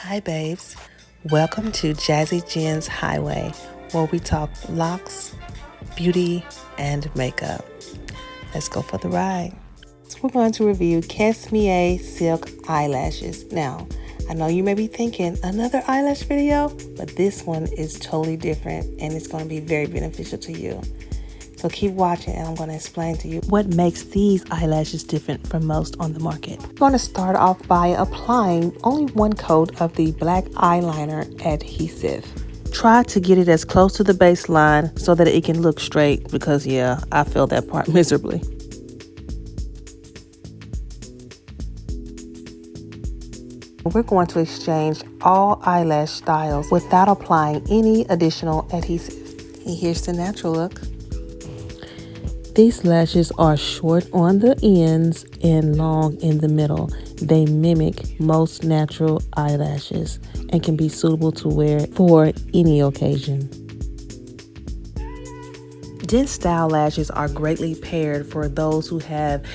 Hi babes, welcome to JazzyJenn's Highway, where we talk locks, beauty, and makeup. Let's go for the ride. So we're going to review Kessmeae Silk Eyelashes. Now, I know you may be thinking, another eyelash video, but this one is totally different and it's going to be very beneficial to you. So keep watching and I'm going to explain to you what makes these eyelashes different from most on the market. I'm going to start off by applying only one coat of the black eyeliner adhesive. Try to get it as close to the baseline so that it can look straight because yeah, I failed that part miserably. We're going to exchange all eyelash styles without applying any additional adhesive. And here's the natural look. These lashes are short on the ends and long in the middle. They mimic most natural eyelashes and can be suitable to wear for any occasion. Dent style lashes are greatly paired for those who have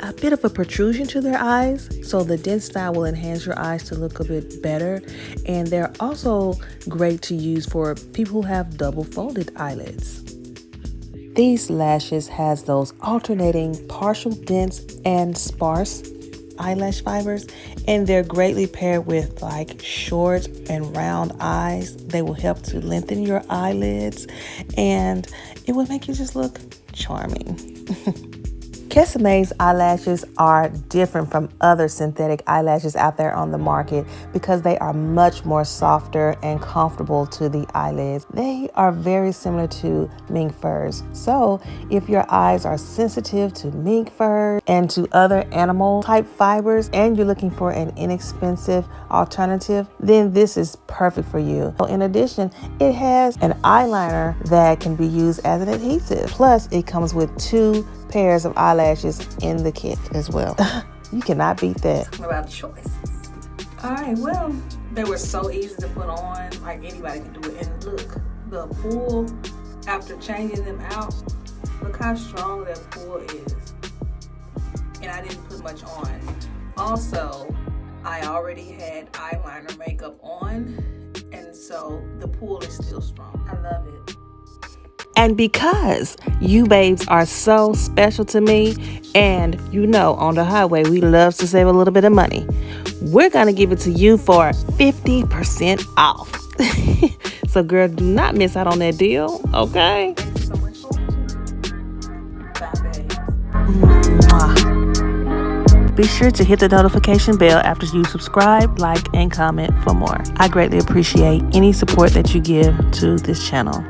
a bit of a protrusion to their eyes, so the dent style will enhance your eyes to look a bit better, and they're also great to use for people who have double folded eyelids. These lashes has those alternating partial dents and sparse eyelash fibers, and they're greatly paired with like short and round eyes. They will help to lengthen your eyelids and it will make you just look charming. Kessmeae's eyelashes are different from other synthetic eyelashes out there on the market because they are much more softer and comfortable to the eyelids. They are very similar to mink furs. So if your eyes are sensitive to mink fur and to other animal type fibers and you're looking for an inexpensive alternative, then this is perfect for you. In addition, it has an eyeliner that can be used as an adhesive. Plus, it comes with 2 pairs of eyelashes in the kit as well. You cannot beat that. About choices. All right, well, they were so easy to put on, like anybody can do it. And look, the pull, after changing them out, look how strong that pull is. And I didn't put much on. Also, I already had eyeliner makeup on, and so the pull is still strong. I love it. And because you babes are so special to me, and you know on the highway we love to save a little bit of money, we're going to give it to you for 50% off. So girl, do not miss out on that deal, okay? Thank you so much for watching. Bye, babes. Mwah. Be sure to hit the notification bell after you subscribe, like, and comment for more. I greatly appreciate any support that you give to this channel.